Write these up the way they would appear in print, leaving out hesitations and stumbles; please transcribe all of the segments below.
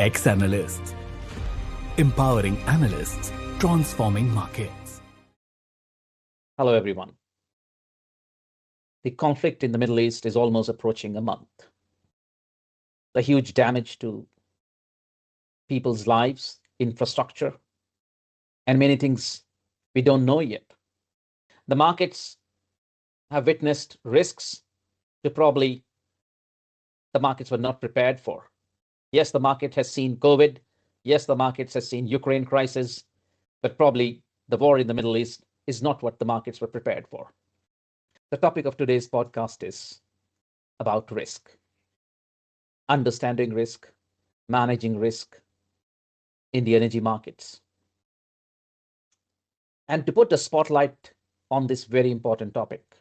XAnalysts. Empowering analysts, transforming markets. Hello, everyone. The conflict in the Middle East is almost approaching a month. The huge damage to people's lives, infrastructure, and many things we don't know yet. The markets have witnessed risks that probably the markets were not prepared for. Yes, the market has seen COVID. Yes, the markets has seen Ukraine crisis, but probably the war in the Middle East is not what the markets were prepared for. The topic of today's podcast is about risk. Understanding risk, managing risk in the energy markets. And to put the spotlight on this very important topic,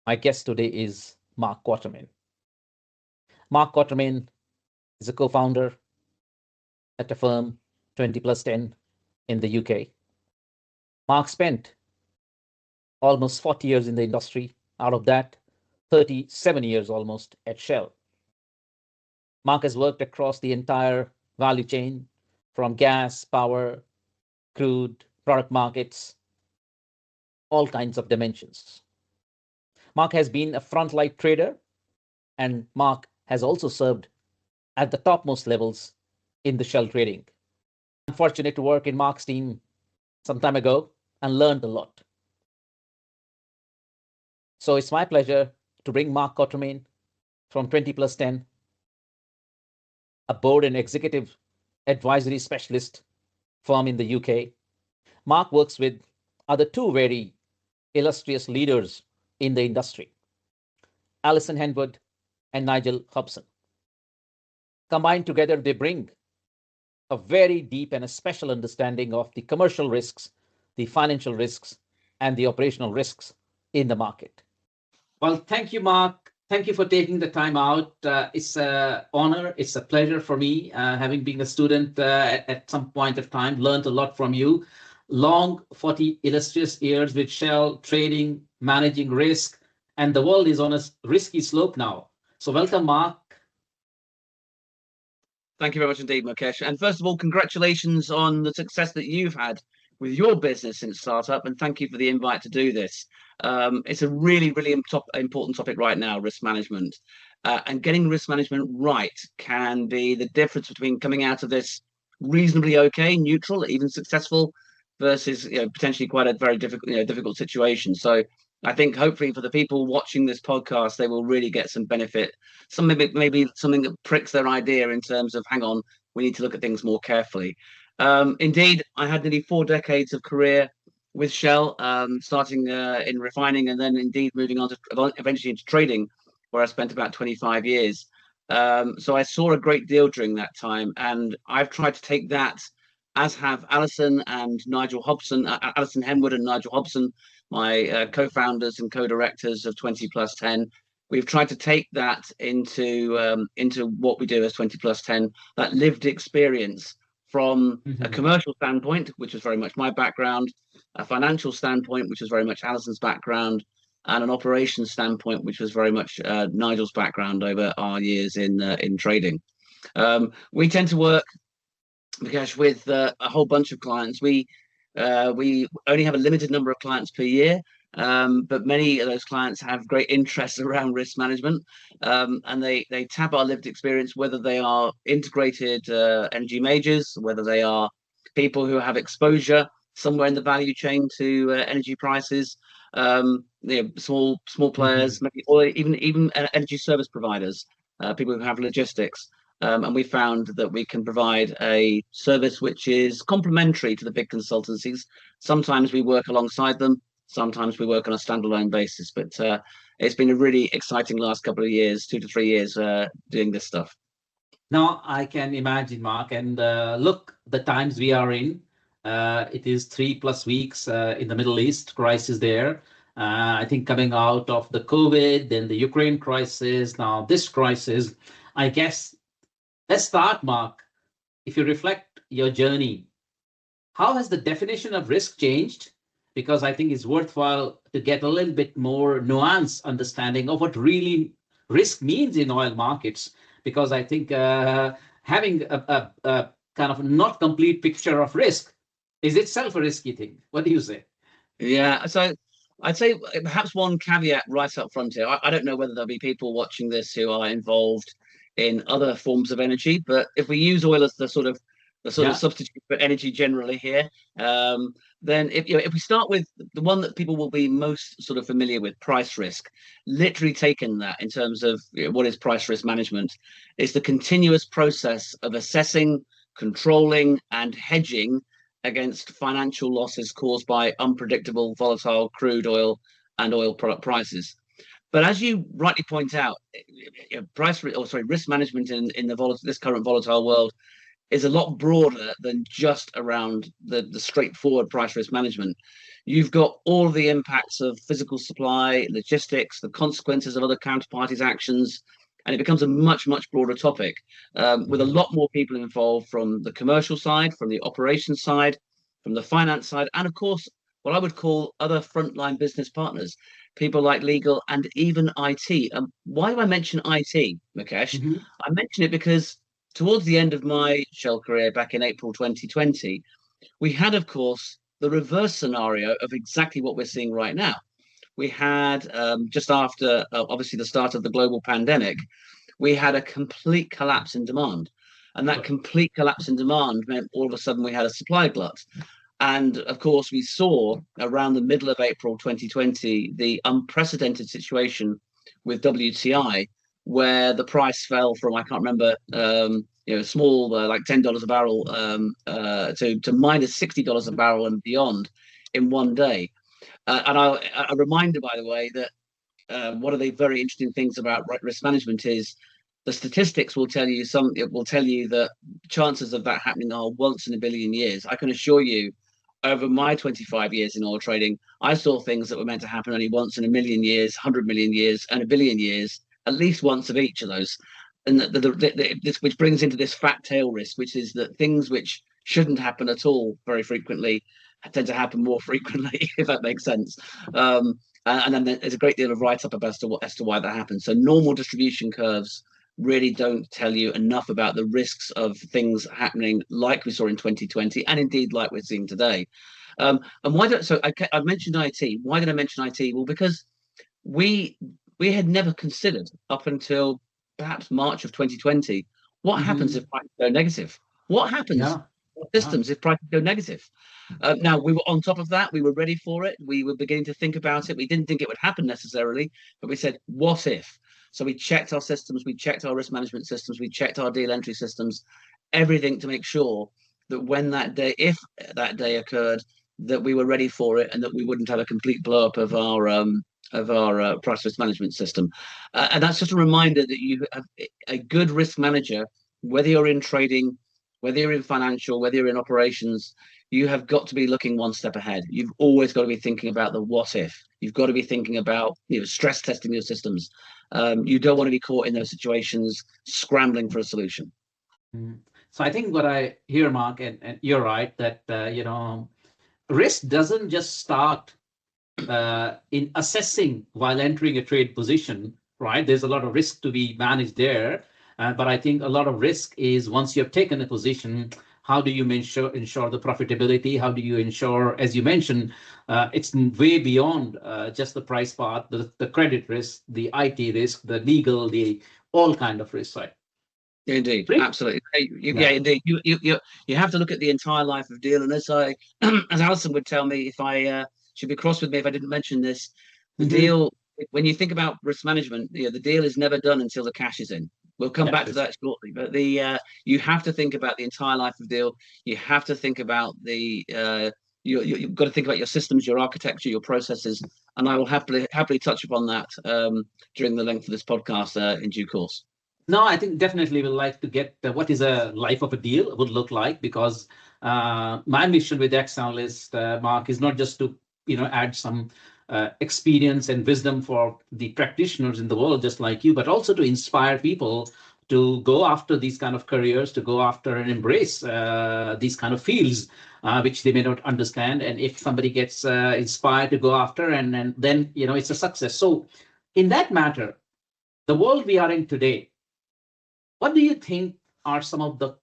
my guest today is Mark Quartermain. Mark Quartermain is a co-founder at a firm 20+10 in the UK. Mark spent almost 40 years in the industry. Out of that, 37 years almost at Shell. Mark has worked across the entire value chain from gas, power, crude, product markets, all kinds of dimensions. Mark has been a frontline trader, and Mark has also served at the topmost levels in the Shell trading. I'm fortunate to work in Mark's team some time ago and learned a lot. So it's my pleasure to bring Mark Quartermain from 20+10, a board and executive advisory specialist firm in the UK. Mark works with other two very illustrious leaders in the industry, Alison Henwood and Nigel Hobson. Combined together, they bring a very deep and a special understanding of the commercial risks, the financial risks, and the operational risks in the market. Well, thank you, Mark. Thank you for taking the time out. It's an honor. It's a pleasure for me, having been a student at some point of time, learned a lot from you. Long 40 illustrious years with Shell, trading, managing risk, and the world is on a risky slope now. So welcome, Mark. Thank you very much indeed, Mukesh. And first of all, congratulations on the success that you've had with your business since startup, and thank you for the invite to do this. It's a really important topic right now, risk management. And getting risk management right can be the difference between coming out of this reasonably okay, neutral, even successful, versus potentially quite a very difficult situation. So I think hopefully for the people watching this podcast, they will really get some benefit, maybe something that pricks their idea in terms of, hang on, we need to look at things more carefully. Indeed, I had nearly 4 decades of career with Shell, starting in refining and then indeed moving on to eventually into trading, where I spent about 25 years. So I saw a great deal during that time, and I've tried to take that, as have Alison and Nigel Hobson, Alison Henwood and Nigel Hobson, my co-founders and co-directors of 20+10. We've tried to take that into what we do as 20+10, that lived experience from a commercial standpoint, which was very much my background, a financial standpoint, which was very much Alison's background, and an operations standpoint, which was very much Nigel's background over our years in trading. We tend to work, Mukesh, with a whole bunch of clients. We only have a limited number of clients per year, but many of those clients have great interests around risk management, and they tap our lived experience, whether they are integrated energy majors, whether they are people who have exposure somewhere in the value chain to energy prices, small players, maybe, or even energy service providers, people who have logistics. And we found that we can provide a service which is complementary to the big consultancies. Sometimes we work alongside them, sometimes we work on a standalone basis, but it's been a really exciting last couple of years, 2 to 3 years, doing this stuff. Now I can imagine, Mark, and look, the times we are in, it is 3+ weeks in the Middle East, crisis there. I think coming out of the COVID, then the Ukraine crisis, now this crisis, I guess. Let's start, Mark. If you reflect your journey, how has the definition of risk changed? Because I think it's worthwhile to get a little bit more nuanced understanding of what really risk means in oil markets. Because I think having a kind of not complete picture of risk is itself a risky thing. What do you say? Yeah, so I'd say perhaps one caveat right up front here. I don't know whether there'll be people watching this who are involved in other forms of energy, but if we use oil as the sort of substitute for energy generally here, then if we start with the one that people will be most sort of familiar with, price risk, literally taken that in terms of what is price risk management, is the continuous process of assessing, controlling, and hedging against financial losses caused by unpredictable, volatile crude oil and oil product prices. But as you rightly point out, risk management in this current volatile world is a lot broader than just around the straightforward price risk management. You've got all of the impacts of physical supply, logistics, the consequences of other counterparties' actions, and it becomes a much, much broader topic with a lot more people involved from the commercial side, from the operations side, from the finance side, and of course, what I would call other frontline business partners, people like legal and even IT. Why do I mention IT, Mukesh? Mm-hmm. I mention it because towards the end of my Shell career back in April 2020, we had, of course, the reverse scenario of exactly what we're seeing right now. We had, just after, obviously, the start of the global pandemic, we had a complete collapse in demand. And that complete collapse in demand meant all of a sudden we had a supply glut. And of course, we saw around the middle of April 2020, the unprecedented situation with WTI, where the price fell from, I can't remember, small, like $10 a barrel to minus $60 a barrel and beyond in one day. And a reminder, by the way, that one of the very interesting things about risk management is the statistics will tell you that chances of that happening are once in a billion years. I can assure you, over my 25 years in oil trading, I saw things that were meant to happen only once in a million years, 100 million years, and a billion years, at least once of each of those. And this, which brings into this fat tail risk, which is that things which shouldn't happen at all very frequently tend to happen more frequently, if that makes sense. And then there's a great deal of write-up as to why that happens. So normal distribution curves really don't tell you enough about the risks of things happening like we saw in 2020 and indeed like we're seeing today. And I mentioned IT. Why did I mention IT? Well, because we had never considered up until perhaps March of 2020 what happens if prices go negative. What happens to systems if prices go negative? Now, we were on top of that. We were ready for it. We were beginning to think about it. We didn't think it would happen necessarily, but we said, what if? So we checked our systems, we checked our risk management systems, we checked our deal entry systems, everything to make sure that if that day occurred, that we were ready for it and that we wouldn't have a complete blow up of our price risk management system. And that's just a reminder that you have a good risk manager, whether you're in trading, whether you're in financial, whether you're in operations, you have got to be looking one step ahead. You've always got to be thinking about the what if. You've got to be thinking about stress testing your systems. You don't want to be caught in those situations scrambling for a solution. So I think what I hear, Mark, and you're right, that risk doesn't just start in assessing while entering a trade position, right? There's a lot of risk to be managed there. But I think a lot of risk is once you have taken a position, how do you ensure the profitability? How do you ensure, as you mentioned, it's way beyond just the price part, the credit risk, the IT risk, the legal, all kind of risk, right? Indeed, absolutely. Indeed. You have to look at the entire life of deal. And as Alison would tell me, if I she'd be cross with me if I didn't mention this, the deal, when you think about risk management, the deal is never done until the cash is in. We'll come back to that shortly, but you have to think about the entire life of deal. You have to think about you've got to think about your systems, your architecture, your processes, and I will happily touch upon that during the length of this podcast in due course. No, I think definitely we'd like to get what is a life of a deal would look like, because my mission with XAnalysts, Mark, is not just to add some experience and wisdom for the practitioners in the world, just like you, but also to inspire people to go after these kind of careers, to go after and embrace these kind of fields, which they may not understand. And if somebody gets inspired to go after, and then it's a success. So in that matter, the world we are in today, what do you think are some of the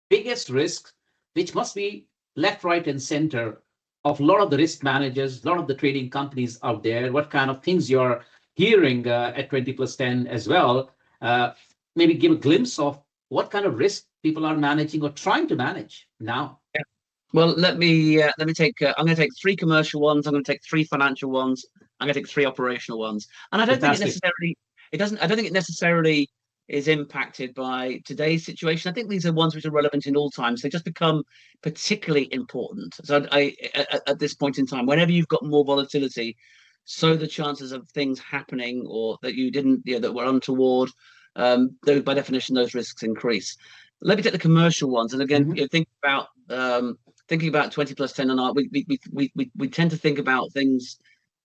biggest risks, which must be left, right, and center of a lot of the risk managers, a lot of the trading companies out there? What kind of things you're hearing at 20 plus 10 as well? Uh, Maybe give a glimpse of what kind of risk people are managing or trying to manage now. Well, let me take. I'm going to take three commercial ones. I'm going to take three financial ones. I'm going to take three operational ones. And I don't think it necessarily. It doesn't. I don't think it necessarily is impacted by today's situation. I think these are ones which are relevant in all times. They just become particularly important. So at this point in time, whenever you've got more volatility, so the chances of things happening or that you didn't, that were untoward, those, by definition, those risks increase. Let me take the commercial ones. And again, think about thinking about 20 plus 10 and we tend to think about things,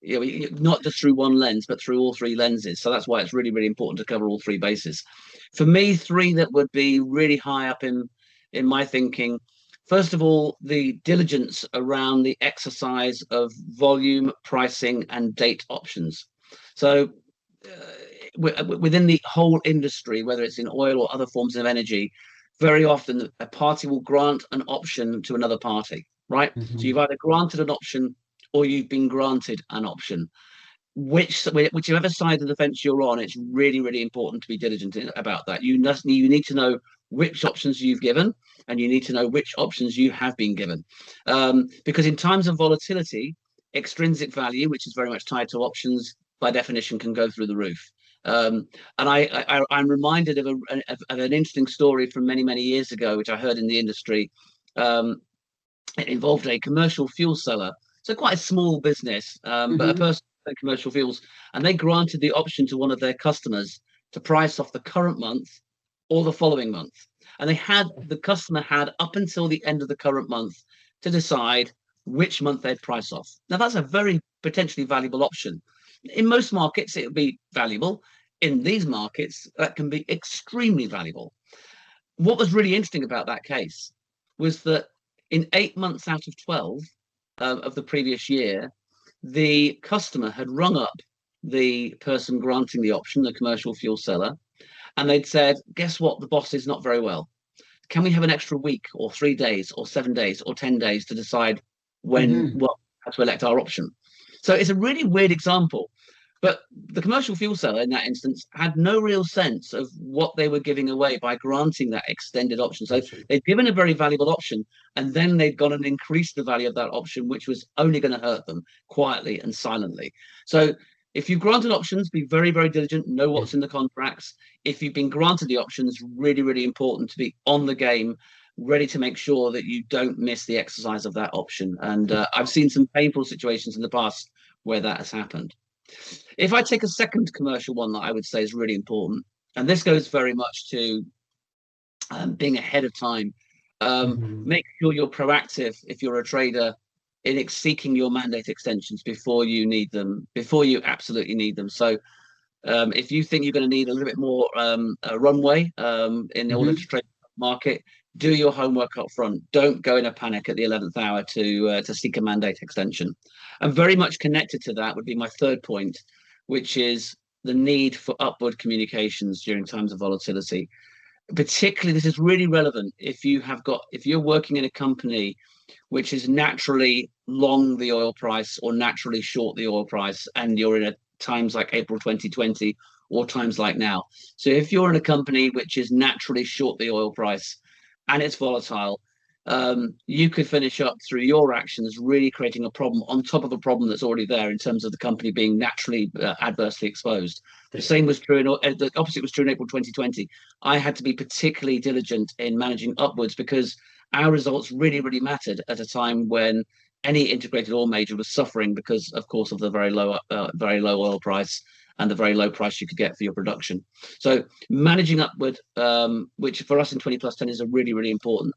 not just through one lens, but through all three lenses. So that's why it's really, really important to cover all three bases. For me, three that would be really high up in my thinking. First of all, the diligence around the exercise of volume, pricing, and date options. So within the whole industry, whether it's in oil or other forms of energy, very often a party will grant an option to another party, right? So you've either granted an option or you've been granted an option. Whichever side of the fence you're on, it's really, really important to be diligent about that. You need to know which options you've given, and you need to know which options you have been given. Because in times of volatility, extrinsic value, which is very much tied to options, by definition, can go through the roof. And I'm reminded of an interesting story from many, many years ago, which I heard in the industry. It involved a commercial fuel seller. So quite a small business, but a person in commercial fuels. And they granted the option to one of their customers to price off the current month or the following month. And the customer had up until the end of the current month to decide which month they'd price off. Now, that's a very potentially valuable option. In most markets, it would be valuable. In these markets, that can be extremely valuable. What was really interesting about that case was that in 8 months out of 12 of the previous year, the customer had rung up the person granting the option, the commercial fuel seller, and they'd said, guess what? The boss is not very well. Can we have an extra week or 3 days or 7 days or 10 days to decide how to elect our option? So it's a really weird example, but the commercial fuel seller in that instance had no real sense of what they were giving away by granting that extended option. So they'd given a very valuable option, and then they'd gone and increased the value of that option, which was only going to hurt them quietly and silently. So if you've granted options, be very, very diligent, know what's in the contracts. If you've been granted the options, really, really important to be on the game, ready to make sure that you don't miss the exercise of that option. And I've seen some painful situations in the past where that has happened. If I take a second commercial one that I would say is really important, and this goes very much to being ahead of time, make sure you're proactive if you're a trader in seeking your mandate extensions before you need them, before you absolutely need them. So if you think you're going to need a little bit more runway in order to trade the market, do your homework up front. Don't go in a panic at the 11th hour to seek a mandate extension. And very much connected to that would be my third point, which is the need for upward communications during times of volatility. Particularly, this is really relevant if you're working in a company which is naturally long the oil price or naturally short the oil price, and you're in times like April 2020 or times like now. So if you're in a company which is naturally short the oil price and it's volatile, you could finish up through your actions really creating a problem on top of a problem that's already there in terms of the company being naturally adversely exposed. The same was true the opposite was true in April 2020. I had to be particularly diligent in managing upwards because our results really, really mattered at a time when any integrated oil major was suffering because, of course, of the very low oil price and the very low price you could get for your production. So managing upward, which for us in 20 plus 10 is a really, really important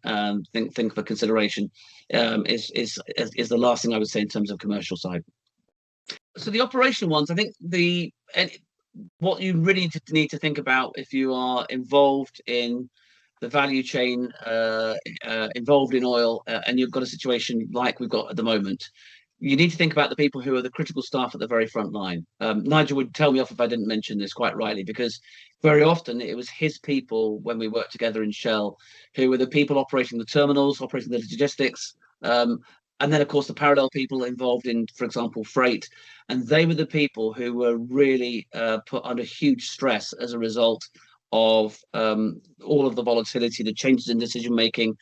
thing for consideration, is the last thing I would say in terms of commercial side. So the operational ones, I think what you really need to think about if you are involved in the value chain, involved in oil, and you've got a situation like we've got at the moment, you need to think about the people who are the critical staff at the very front line. Nigel would tell me off if I didn't mention this, quite rightly, because very often it was his people when we worked together in Shell who were the people operating the terminals, operating the logistics, and then, of course, the parallel people involved in, for example, freight. And they were the people who were really put under huge stress as a result of all of the volatility, the changes in decision making,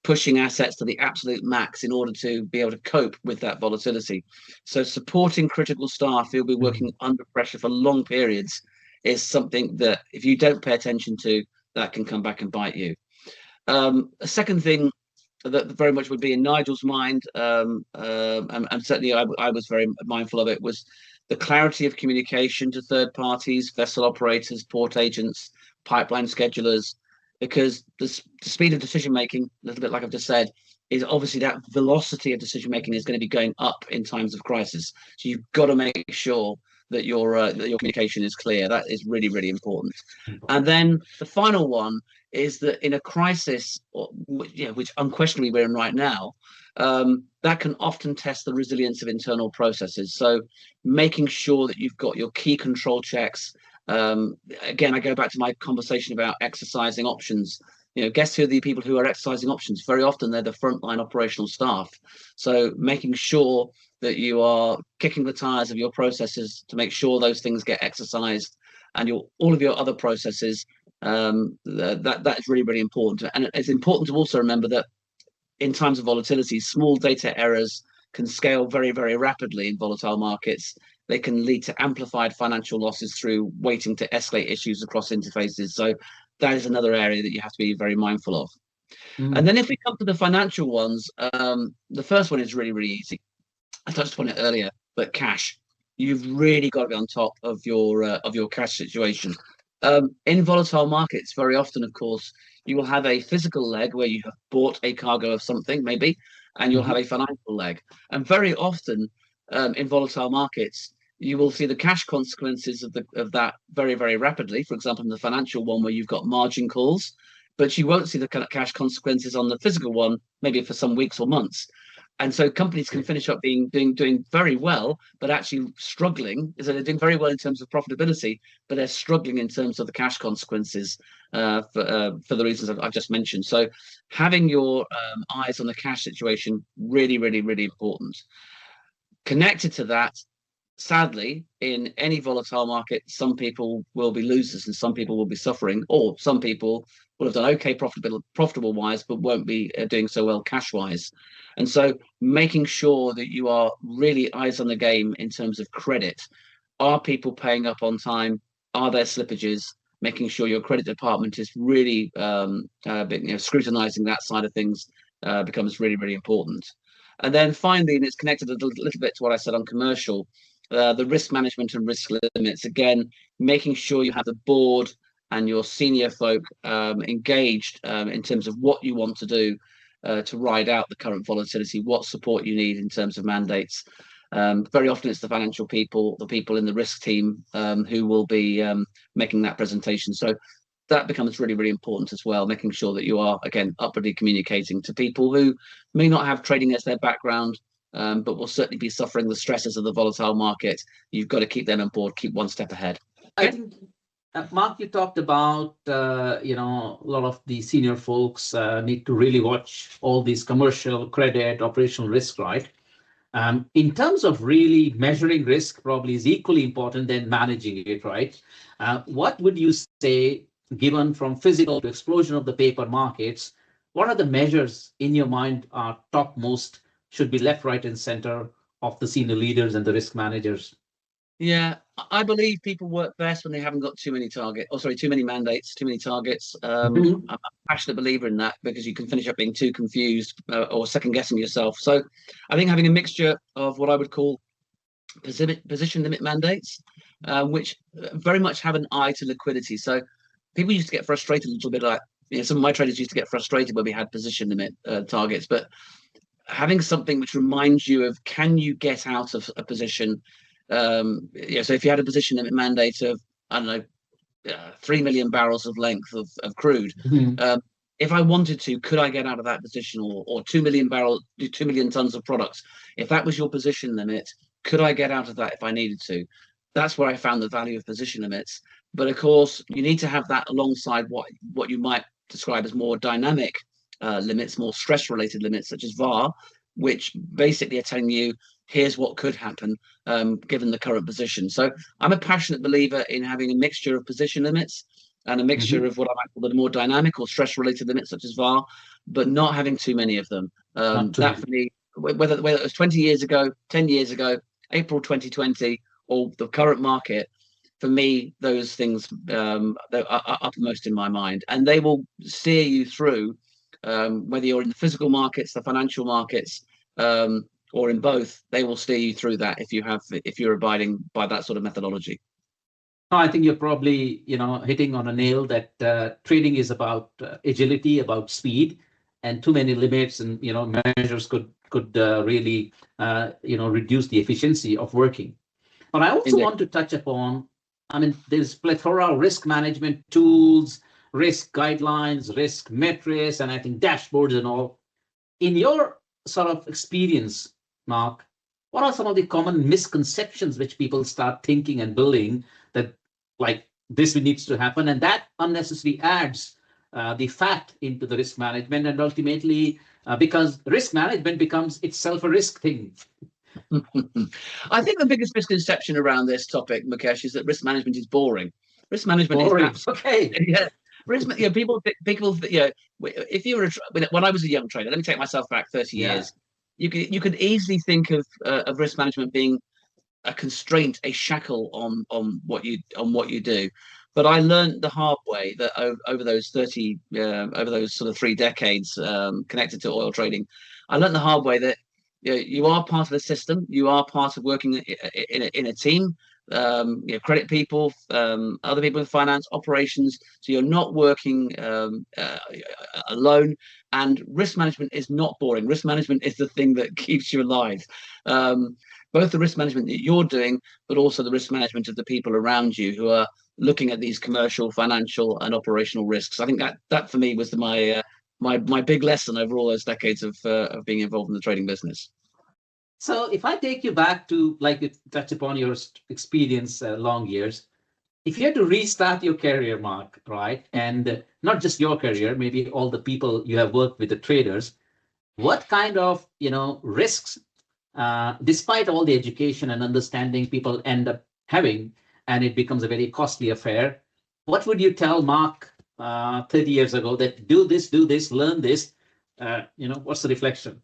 pushing assets to the absolute max in order to be able to cope with that volatility. So supporting critical staff who'll be working under pressure for long periods is something that if you don't pay attention to, that can come back and bite you. A second thing that very much would be in Nigel's mind, and certainly I was very mindful of it, was the clarity of communication to third parties, vessel operators, port agents, pipeline schedulers, because the speed of decision making, a little bit like I've just said, is obviously that velocity of decision making is going to be going up in times of crisis. So you've got to make sure that your communication is clear. That is really, really important. And then the final one is that in a crisis, which unquestionably we're in right now, that can often test the resilience of internal processes. So making sure that you've got your key control checks. Again, I go back to my conversation about exercising options. Guess who are the people who are exercising options? Very often they're the frontline operational staff. So making sure that you are kicking the tires of your processes to make sure those things get exercised, and all of your other processes, that is really, really important. And it's important to also remember that in times of volatility, small data errors can scale very, very rapidly in volatile markets. They can lead to amplified financial losses through waiting to escalate issues across interfaces. So that is another area that you have to be very mindful of. And then if we come to the financial ones, the first one is really, really easy. I touched upon it earlier, but cash. You've really got to be on top of your cash situation. In volatile markets, very often, of course, you will have a physical leg where you have bought a cargo of something, maybe, and you'll have a financial leg. And very often in volatile markets, you will see the cash consequences of that very, very rapidly. For example, in the financial one where you've got margin calls, but you won't see the kind of cash consequences on the physical one, maybe for some weeks or months. And so companies can finish up doing very well, but actually struggling. So they're doing very well in terms of profitability, but they're struggling in terms of the cash consequences for the reasons I've just mentioned. So having your eyes on the cash situation, really, really, really important. Connected to that, sadly, in any volatile market, some people will be losers and some people will be suffering, or some people will have done okay profitable wise, but won't be doing so well cash wise. And so making sure that you are really eyes on the game in terms of credit. Are people paying up on time? Are there slippages? Making sure your credit department is really scrutinizing that side of things becomes really, really important. And then finally, and it's connected a little bit to what I said on commercial, the risk management and risk limits. Again, making sure you have the board and your senior folk engaged in terms of what you want to do to ride out the current volatility, what support you need in terms of mandates. Very often it's the financial people, the people in the risk team who will be making that presentation. So that becomes really, really important as well, making sure that you are, again, upwardly communicating to people who may not have trading as their background, but will certainly be suffering the stresses of the volatile market. You've got to keep them on board, keep one step ahead. I think, Mark, you talked about, a lot of the senior folks need to really watch all these commercial, credit, operational risk, right? In terms of really measuring risk, probably is equally important than managing it, right? What would you say, given from physical to explosion of the paper markets, what are the measures in your mind are topmost, should be left, right, and center of the senior leaders and the risk managers? Yeah, I believe people work best when they haven't got too many mandates, too many targets. I'm a passionate believer in that because you can finish up being too confused or second guessing yourself. So I think having a mixture of what I would call position limit mandates, which very much have an eye to liquidity. So people used to get frustrated a little bit, like some of my traders used to get frustrated when we had position limit targets, but having something which reminds you of, can you get out of a position? So if you had a position limit mandate of, I don't know, 3 million barrels of length of crude, if I wanted to, could I get out of that position, or 2 million tons of products? If that was your position limit, could I get out of that if I needed to? That's where I found the value of position limits. But of course, you need to have that alongside what you might describe as more dynamic limits, more stress-related limits, such as VAR, which basically are telling you, here's what could happen given the current position. So I'm a passionate believer in having a mixture of position limits and a mixture of what I might call the more dynamic or stress-related limits, such as VAR, but not having too many of them. That for me, whether it was 20 years ago, 10 years ago, April 2020, or the current market, for me, those things are uppermost in my mind, and they will steer you through, whether you're in the physical markets, the financial markets, or in both. They will steer you through that if you're abiding by that sort of methodology. I think you're probably, hitting on a nail that trading is about agility, about speed, and too many limits and measures could really reduce the efficiency of working. But I also want to touch upon, there's plethora of risk management tools, risk guidelines, risk metrics, and I think dashboards and all. In your sort of experience, Mark, what are some of the common misconceptions which people start thinking and building that like this needs to happen, and that unnecessarily adds the fat into the risk management, and ultimately because risk management becomes itself a risk thing? I think the biggest misconception around this topic, Mukesh, is that risk management is boring. Risk management is okay. Yeah. People, if you were when I was a young trader, let me take myself back 30 years. You could easily think of risk management being a constraint, a shackle on what you do. But I learned the hard way that over those sort of 3 decades connected to oil trading, I learned the hard way that you are part of the system. You are part of working in a team. Credit people, other people in finance, operations. So you're not working alone. And risk management is not boring. Risk management is the thing that keeps you alive. Both the risk management that you're doing, but also the risk management of the people around you who are looking at these commercial, financial, and operational risks. I think that for me was my big lesson over all those decades of being involved in the trading business. So if I take you back to, like you touch upon your experience, long years, if you had to restart your career, Mark, right, and not just your career, maybe all the people you have worked with, the traders, what kind of risks, despite all the education and understanding people end up having, and it becomes a very costly affair, what would you tell Mark 30 years ago that do this, learn this? What's the reflection?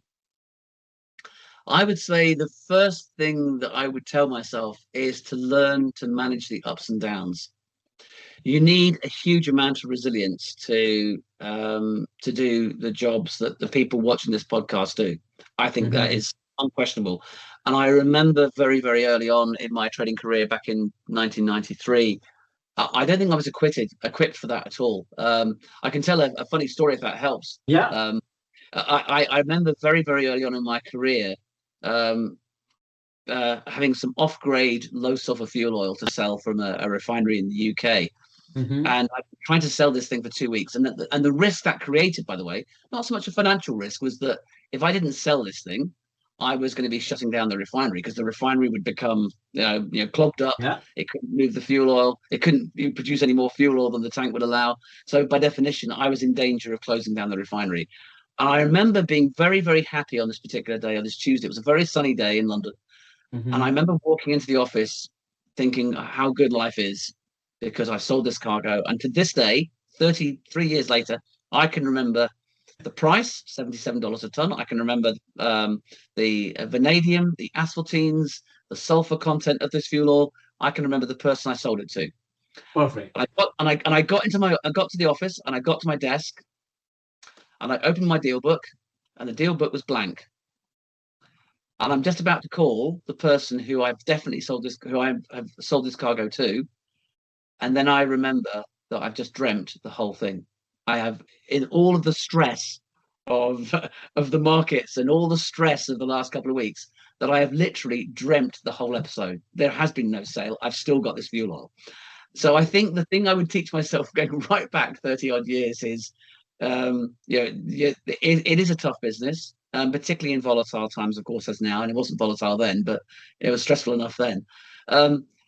I would say the first thing that I would tell myself is to learn to manage the ups and downs. You need a huge amount of resilience to do the jobs that the people watching this podcast do. I think that is unquestionable. And I remember very, very early on in my trading career back in 1993, I don't think I was equipped for that at all. I can tell a funny story if that helps. Yeah. I remember very, very early on in my career having some off-grade low sulfur fuel oil to sell from a refinery in the UK. And I'm trying to sell this thing for 2 weeks. And the risk that created, by the way, not so much a financial risk, was that if I didn't sell this thing, I was going to be shutting down the refinery, because the refinery would become clogged up. Yeah. It couldn't move the fuel oil. It couldn't produce any more fuel oil than the tank would allow. So by definition, I was in danger of closing down the refinery. And I remember being very, very happy on this particular day, on this Tuesday. It was a very sunny day in London. And I remember walking into the office thinking how good life is, because I sold this cargo. And to this day, 33 years later, I can remember the price, $77 a ton. I can remember the vanadium, the asphaltenes, the sulfur content of this fuel oil. I can remember the person I sold it to. Perfect. I got to the office, and I got to my desk, and I opened my deal book, and the deal book was blank. And I'm just about to call the person who I have sold this cargo to, and then I remember that I've just dreamt the whole thing. I have, in all of the stress of the markets and all the stress of the last couple of weeks, that I have literally dreamt the whole episode. There has been no sale. I've still got this fuel oil. So I think the thing I would teach myself going right back 30 odd years is It is a tough business, particularly in volatile times, of course, as now. And it wasn't volatile then, but it was stressful enough then.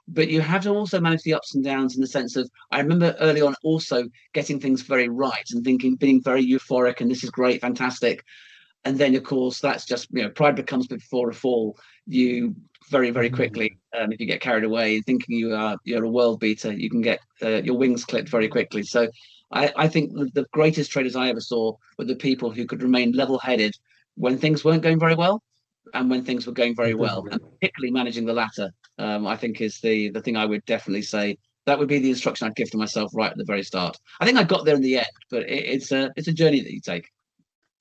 But you have to also manage the ups and downs in the sense of, I remember early on also getting things very right and being very euphoric, and this is great, fantastic. And then, of course, that's just, pride becomes before a fall. You very, very quickly, if you get carried away thinking you're a world beater, you can get your wings clipped very quickly. So I think the greatest traders I ever saw were the people who could remain level-headed when things weren't going very well and when things were going very well, and particularly managing the latter. I think is the thing I would definitely say. That would be the instruction I'd give to myself right at the very start. I think I got there in the end, but it's a journey that you take.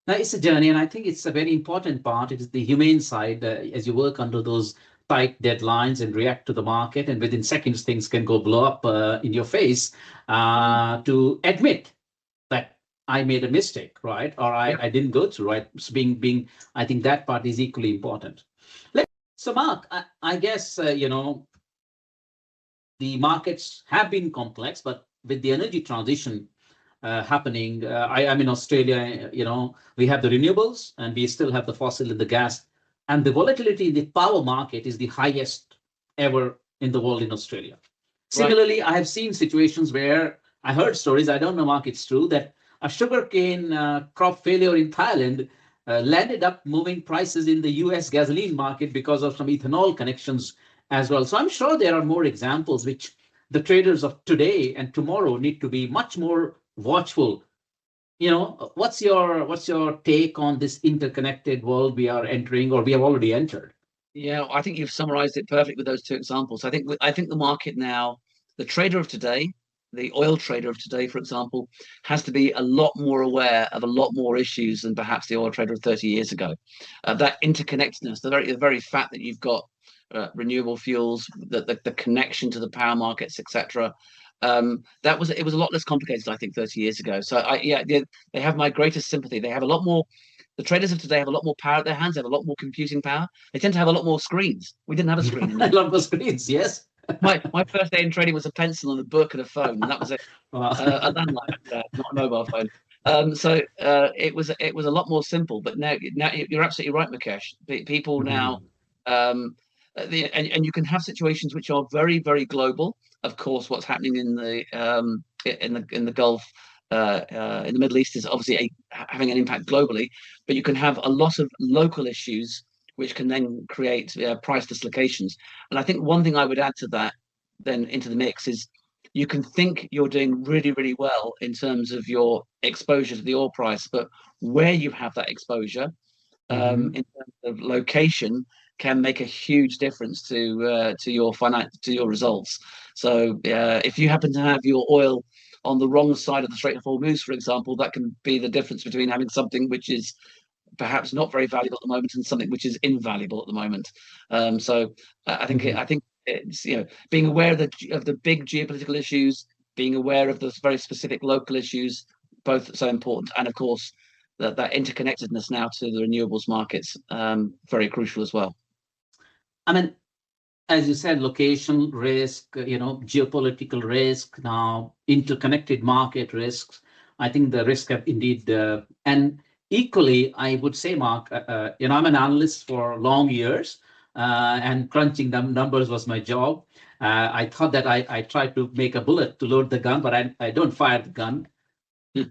Now, it's a journey, and I think it's a very important part. It is the humane side as you work under those tight deadlines and react to the market, and within seconds things can go blow up in your face. To admit that I made a mistake, right, or I didn't go through, right. So being I think that part is equally important. So Mark, I guess the markets have been complex, but with the energy transition happening, I'm in Australia. We have the renewables and we still have the fossil and the gas. And the volatility in the power market is the highest ever in the world in Australia. Similarly, I have seen situations where I heard stories, I don't know, Mark, it's true, that a sugarcane crop failure in Thailand landed up moving prices in the US gasoline market because of some ethanol connections as well. So I'm sure there are more examples which the traders of today and tomorrow need to be much more watchful. What's your take on this interconnected world we are entering, or we have already entered? Yeah, I think you've summarized it perfectly with those two examples. I think the market now, the trader of today, the oil trader of today, for example, has to be a lot more aware of a lot more issues than perhaps the oil trader of 30 years ago. That interconnectedness, the very fact that you've got renewable fuels, the connection to the power markets, etc. It was a lot less complicated, I think, 30 years ago. So they have my greatest sympathy. They have a lot more. The traders of today have a lot more power at their hands. They have a lot more computing power. They tend to have a lot more screens. We didn't have a screen. A lot more screens, yes. My first day in trading was a pencil and a book and a phone, and that was it. A landline, not a mobile phone. So it was a lot more simple. But now you're absolutely right, Mukesh. People now, and you can have situations which are very, very global. Of course, what's happening in the Gulf, in the Middle East, is obviously having an impact globally. But you can have a lot of local issues which can then create price dislocations. And I think one thing I would add to that, then into the mix, is you can think you're doing really, really well in terms of your exposure to the oil price, but where you have that exposure, in terms of location, can make a huge difference to your results. So if you happen to have your oil on the wrong side of the Strait of Hormuz, for example, that can be the difference between having something which is perhaps not very valuable at the moment and something which is invaluable at the moment. So I think it's being aware of the big geopolitical issues, being aware of those very specific local issues, both so important, and of course that interconnectedness now to the renewables markets, very crucial as well. I mean, as you said, location risk, geopolitical risk, now interconnected market risks. I think the risk have indeed, and equally, I would say, Mark, I'm an analyst for long years, and crunching numbers was my job. I thought that I tried to make a bullet to load the gun, but I don't fire the gun.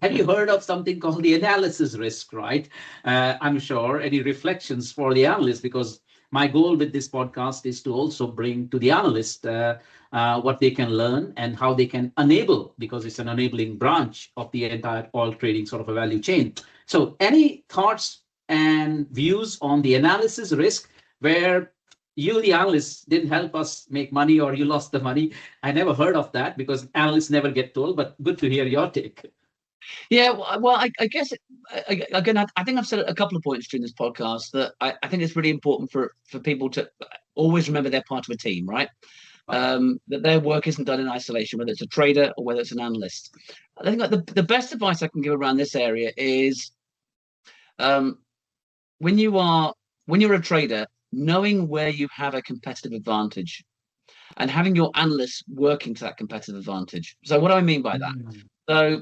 Have you heard of something called the analysis risk, right? I'm sure. Any reflections for the analysts? Because my goal with this podcast is to also bring to the analyst what they can learn and how they can enable, because it's an enabling branch of the entire oil trading sort of a value chain. So any thoughts and views on the analysis risk where you, the analysts, didn't help us make money or you lost the money? I never heard of that because analysts never get told, but good to hear your take. Yeah, well, I guess, again, I think I've said a couple of points during this podcast that I think it's really important for people to always remember they're part of a team, right? That their work isn't done in isolation, whether it's a trader or whether it's an analyst. I think the best advice I can give around this area is when you're a trader, knowing where you have a competitive advantage and having your analysts working to that competitive advantage. So what do I mean by that? So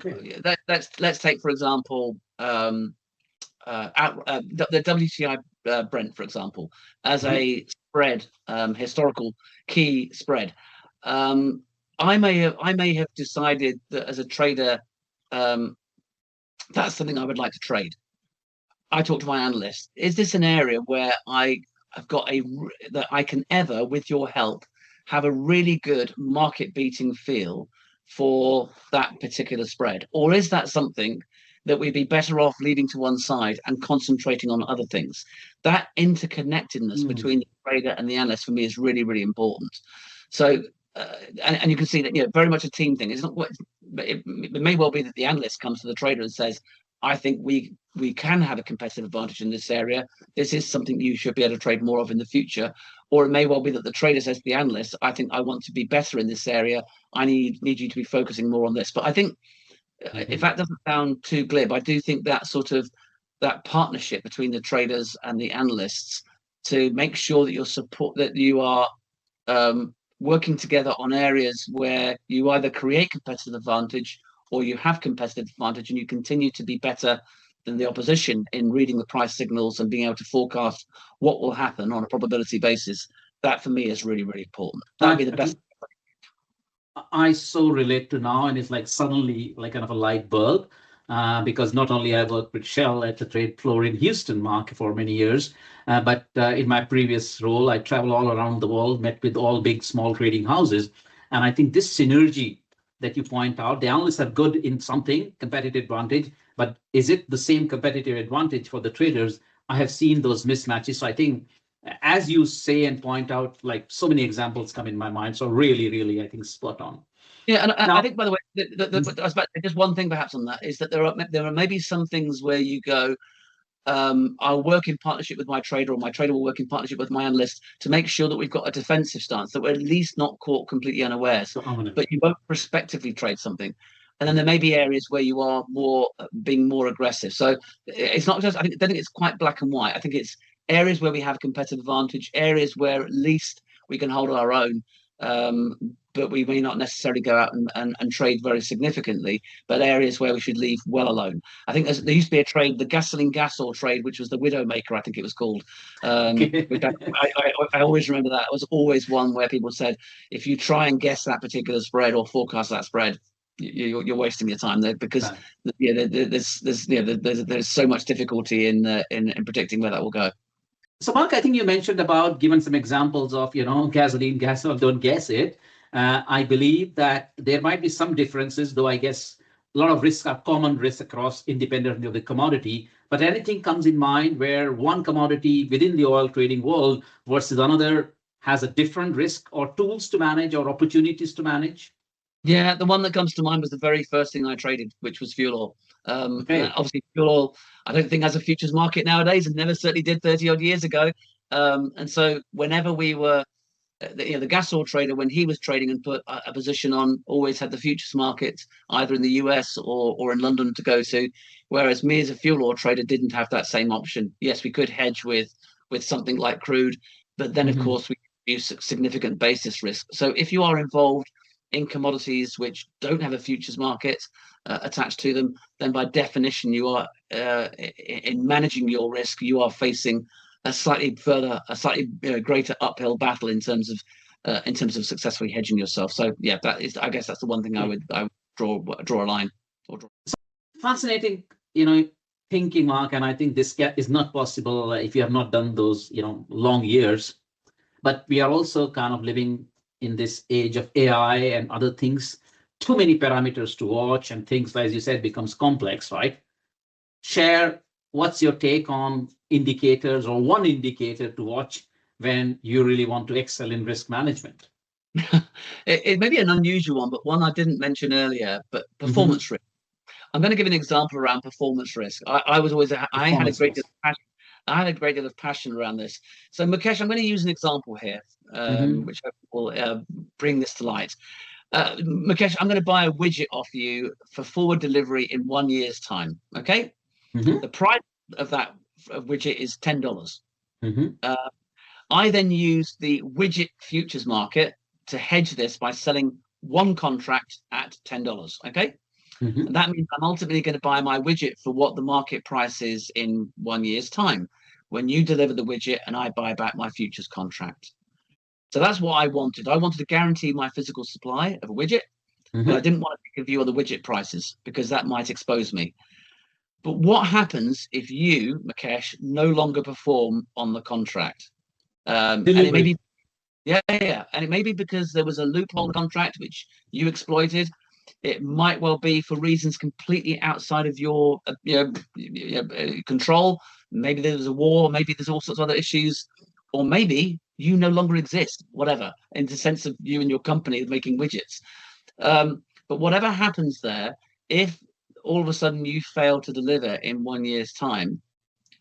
let's take, for example, the WTI Brent, for example, as a spread, historical key spread. I may have decided that as a trader, that's something I would like to trade. I talk to my analyst. Is this an area where I've got that I can ever, with your help, have a really good market beating feel for that particular spread? Or is that something that we'd be better off leaving to one side and concentrating on other things? That interconnectedness between the trader and the analyst for me is really, really important. So, and you can see that, very much a team thing. It's not what it may well be that the analyst comes to the trader and says, I think we can have a competitive advantage in this area. This is something you should be able to trade more of in the future. Or it may well be that the trader says to the analyst, I think I want to be better in this area. I need you to be focusing more on this. But I think if that doesn't sound too glib, I do think that that partnership between the traders and the analysts to make sure that you are working together on areas where you either create competitive advantage or you have competitive advantage and you continue to be better than the opposition in reading the price signals and being able to forecast what will happen on a probability basis. That for me is really, really important. That would be the best. I so relate to now, and it's like suddenly like kind of a light bulb, because not only I worked with Shell at the trade floor in Houston, Mark, for many years, but in my previous role, I traveled all around the world, met with all big, small trading houses. And I think this synergy that you point out, the analysts are good in something, competitive advantage, but is it the same competitive advantage for the traders? I have seen those mismatches. So I think, as you say and point out, like so many examples come in my mind. So really, really, I think spot on. Yeah, and now, I think, by the way, just one thing perhaps on that is that there are maybe some things where you go, I'll work in partnership with my trader, or my trader will work in partnership with my analyst to make sure that we've got a defensive stance, that we're at least not caught completely unawares, but you won't prospectively trade something. And then there may be areas where you are being more aggressive. So it's not just, I don't think it's quite black and white. I think it's areas where we have competitive advantage, areas where at least we can hold our own, but we may not necessarily go out and trade very significantly, but areas where we should leave well alone. I think there used to be a trade, the gasoline gas-oil trade, which was the Widowmaker, I think it was called. Which I always remember that. It was always one where people said, if you try and guess that particular spread or forecast that spread, you're wasting your time there, because there's so much difficulty in predicting where that will go. So, Mark, I think you mentioned about given some examples of, gasoline, gas, or don't guess it. I believe that there might be some differences, though I guess a lot of risks are common risks across independently of the commodity. But anything comes in mind where one commodity within the oil trading world versus another has a different risk or tools to manage or opportunities to manage? Yeah, the one that comes to mind was the very first thing I traded, which was fuel oil. Obviously, fuel oil, I don't think has a futures market nowadays, and never certainly did 30 odd years ago. And so whenever we were, the gas oil trader, when he was trading and put a position on, always had the futures market either in the US or in London to go to. Whereas me as a fuel oil trader didn't have that same option. Yes, we could hedge with something like crude, but then of course we use significant basis risk. So if you are involved in commodities which don't have a futures market attached to them, then by definition you are in managing your risk, you are facing a slightly greater uphill battle in terms of successfully hedging yourself. So yeah, I guess that's the one thing I would draw a line. Fascinating, thinking, Mark, and I think this is not possible if you have not done those, long years. But we are also kind of living in this age of AI and other things, too many parameters to watch, and things, as you said, becomes complex, right? Share, what's your take on indicators or one indicator to watch when you really want to excel in risk management? It may be an unusual one, but one I didn't mention earlier, but performance risk. I'm going to give an example around performance risk. I had a great deal of passion. I had a great deal of passion around this. So, Mukesh, I'm going to use an example here, which will bring this to light. Mukesh, I'm going to buy a widget off you for forward delivery in 1 year's time. Okay? The price of that widget is $10. I then use the widget futures market to hedge this by selling one contract at $10. Okay? Mhm. And that means I'm ultimately going to buy my widget for what the market price is in 1 year's time, when you deliver the widget and I buy back my futures contract. So that's what I wanted. I wanted to guarantee my physical supply of a widget, but I Mhm. didn't want to take a view on the widget prices because that might expose me. But what happens if you, Mukesh, no longer perform on the contract? And it may Delivery. be, yeah, and it may be because there was a loophole in the contract which you exploited. It might well be for reasons completely outside of your control. Maybe there's a war, maybe there's all sorts of other issues, or maybe you no longer exist, whatever, in the sense of you and your company making widgets. But whatever happens there, if all of a sudden you fail to deliver in 1 year's time,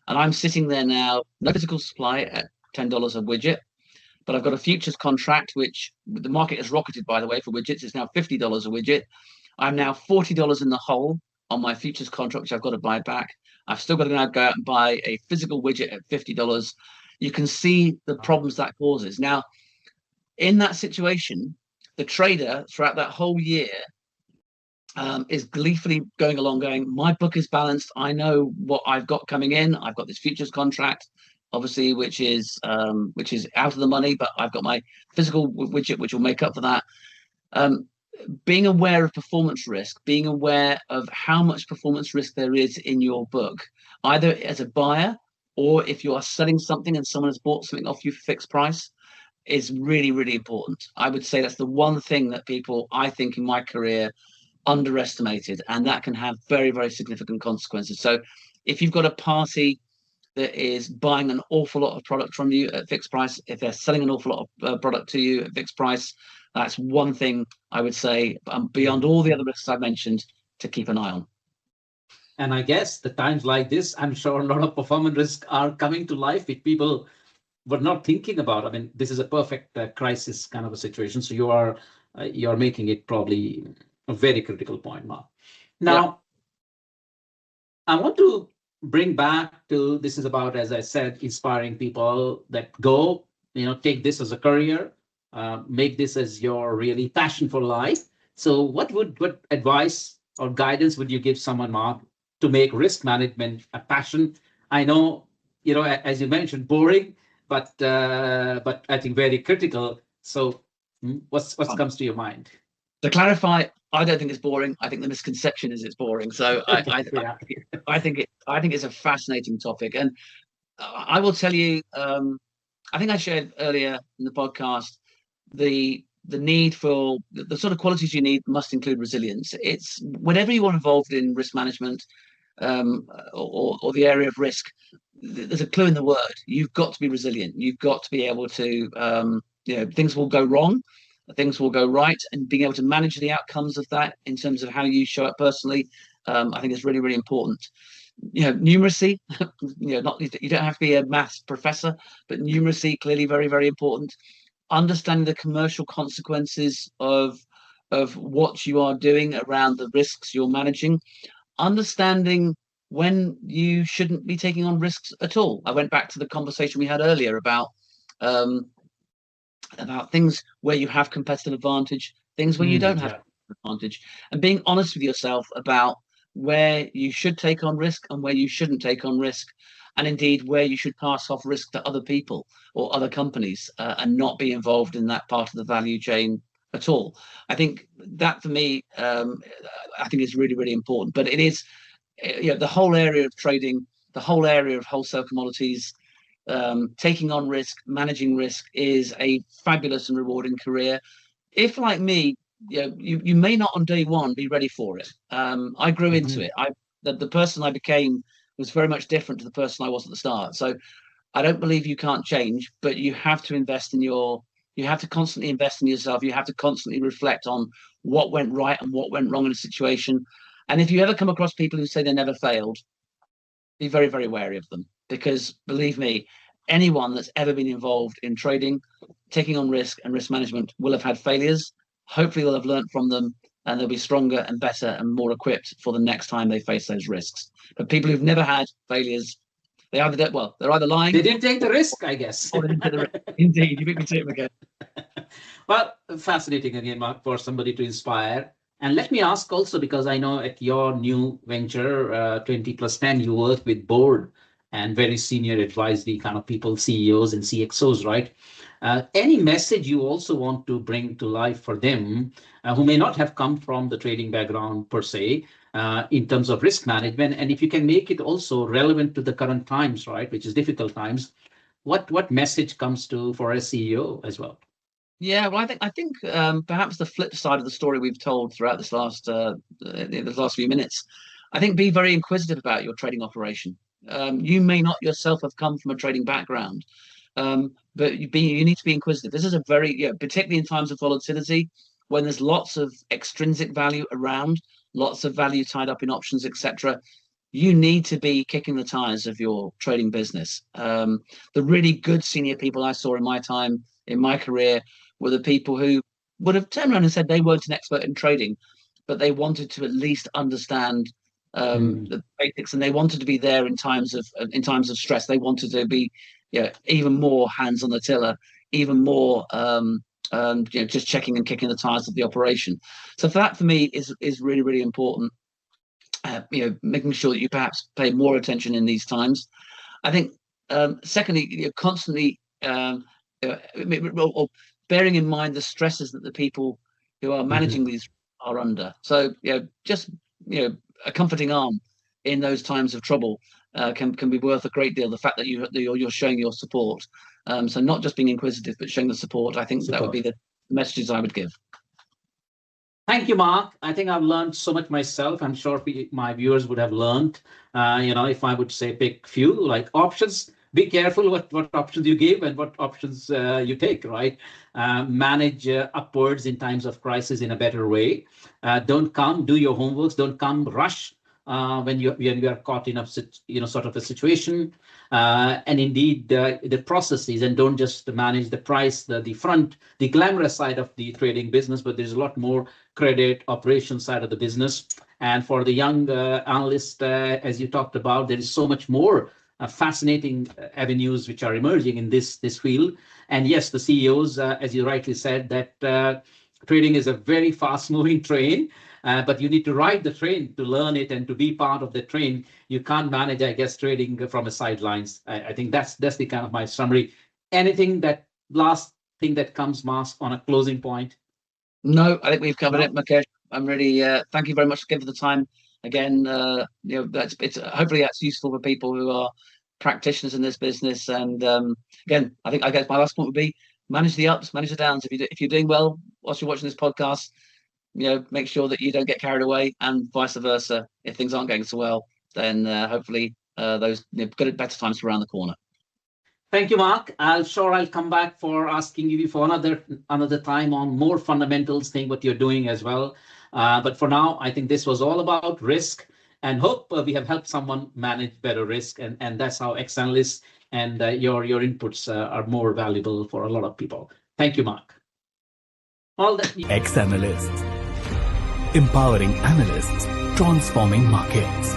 and I'm sitting there now, no physical supply at $10 a widget, but I've got a futures contract, which the market has rocketed, by the way, for widgets. It's now $50 a widget. I'm now $40 in the hole on my futures contract, which I've got to buy back. I've still got to now go out and buy a physical widget at $50. You can see the problems that causes. Now, in that situation, the trader throughout that whole year is gleefully going along, going, my book is balanced. I know what I've got coming in. I've got this futures contract, obviously, which is out of the money, but I've got my physical widget, which will make up for that. Being aware of performance risk, being aware of how much performance risk there is in your book, either as a buyer or if you are selling something and someone has bought something off you for fixed price, is really, really important. I would say that's the one thing that people, I think, in my career underestimated, and that can have very, very significant consequences. So if you've got a party that is buying an awful lot of product from you at fixed price, if they're selling an awful lot of product to you at fixed price, that's one thing I would say, beyond all the other risks I mentioned, to keep an eye on. And I guess the times like this, I'm sure a lot of performance risks are coming to life, which people were not thinking about. I mean, this is a perfect crisis kind of a situation. So you're making it probably a very critical point, Mark. Now, I want to bring back to, this is about, as I said, inspiring people that go, take this as a career, make this as your really passion for life. So what advice or guidance would you give someone, Mark, to make risk management a passion? I know, as you mentioned, boring, but I think very critical. So what comes to your mind? To clarify, I don't think it's boring. I think the misconception is it's boring. So I think it's a fascinating topic, and I will tell you. I think I shared earlier in the podcast the need for the sort of qualities you need must include resilience. It's whenever you are involved in risk management or the area of risk, there's a clue in the word. You've got to be resilient. You've got to be able to, things will go wrong, things will go right, and being able to manage the outcomes of that in terms of how you show up personally, I think is really, really important. Numeracy, you don't have to be a maths professor, but numeracy clearly very, very important. Understanding the commercial consequences of what you are doing around the risks you're managing, understanding when you shouldn't be taking on risks at all. I went back to the conversation we had earlier about things where you have competitive advantage, things where you don't have advantage, and being honest with yourself about where you should take on risk and where you shouldn't take on risk, and indeed where you should pass off risk to other people or other companies and not be involved in that part of the value chain at all. I think that for me, I think is really, really important. But it is, the whole area of trading, the whole area of wholesale commodities, taking on risk, managing risk is a fabulous and rewarding career. If, like me, you may not on day one be ready for it. I grew into it. The person I became was very much different to the person I was at the start. So I don't believe you can't change, but you have to invest in you have to constantly invest in yourself. You have to constantly reflect on what went right and what went wrong in a situation. And if you ever come across people who say they never failed, be very, very wary of them, because believe me, anyone that's ever been involved in trading, taking on risk and risk management will have had failures. Hopefully they'll have learned from them and they'll be stronger and better and more equipped for the next time they face those risks. But people who've never had failures, they're either lying. They didn't take the risk, I guess. Or they didn't take the risk. Indeed, you beat me to it again. Well, fascinating again, Mark, for somebody to inspire And let me ask also, because I know at your new venture, 20 plus 10, you work with board and very senior advisory kind of people, CEOs and CXOs, right? Any message you also want to bring to life for them who may not have come from the trading background per se, in terms of risk management, and if you can make it also relevant to the current times, right, which is difficult times, what message comes to for a CEO as well? Yeah, well, I think perhaps the flip side of the story we've told throughout this last few minutes, I think be very inquisitive about your trading operation. You may not yourself have come from a trading background, but you need to be inquisitive. This is a very, particularly in times of volatility, when there's lots of extrinsic value around, lots of value tied up in options, etc. You need to be kicking the tires of your trading business. The really good senior people I saw in my time in my career were the people who would have turned around and said they weren't an expert in trading, but they wanted to at least understand the basics, and they wanted to be there in times of stress. They wanted to be, even more hands on the tiller, even more, just checking and kicking the tires of the operation. So that for me is really, really important. Making sure that you perhaps pay more attention in these times. I think, secondly, constantly bearing in mind the stresses that the people who are managing these are under. So, just a comforting arm in those times of trouble can be worth a great deal. The fact that you're showing your support. So not just being inquisitive, but showing the support. I think that would be the messages I would give. Thank you, Mark. I think I've learned so much myself. I'm sure my viewers would have learned. If I would say pick few like options, be careful what options you give and what options you take, right? Manage upwards in times of crisis in a better way. Don't come, do your homeworks. Don't come rush when you are caught in a sort of a situation. And indeed the processes, and don't just manage the price, the glamorous side of the trading business, but there's a lot more credit operation side of the business. And for the young analyst, as you talked about, there is so much more fascinating avenues which are emerging in this field. And yes, the CEOs, as you rightly said, that trading is a very fast moving train. But you need to ride the train to learn it and to be part of the train. You can't manage, I guess, trading from the sidelines. I think that's the kind of my summary. Anything last thing that comes, Mark, on a closing point? No, I think we've covered it, Mukesh. I'm really thank you very much again for the time. Again, hopefully that's useful for people who are practitioners in this business. And again, I guess my last point would be manage the ups, manage the downs. If you're doing well whilst you're watching this podcast, make sure that you don't get carried away, and vice versa. If things aren't going so well, then hopefully those better times are around the corner. Thank you, Mark. I'll come back for asking you for another time on more fundamentals thing what you're doing as well. But for now, I think this was all about risk, and hope we have helped someone manage better risk, and that's how XAnalysts and your inputs are more valuable for a lot of people. Thank you, Mark. XAnalysts, empowering analysts, transforming markets.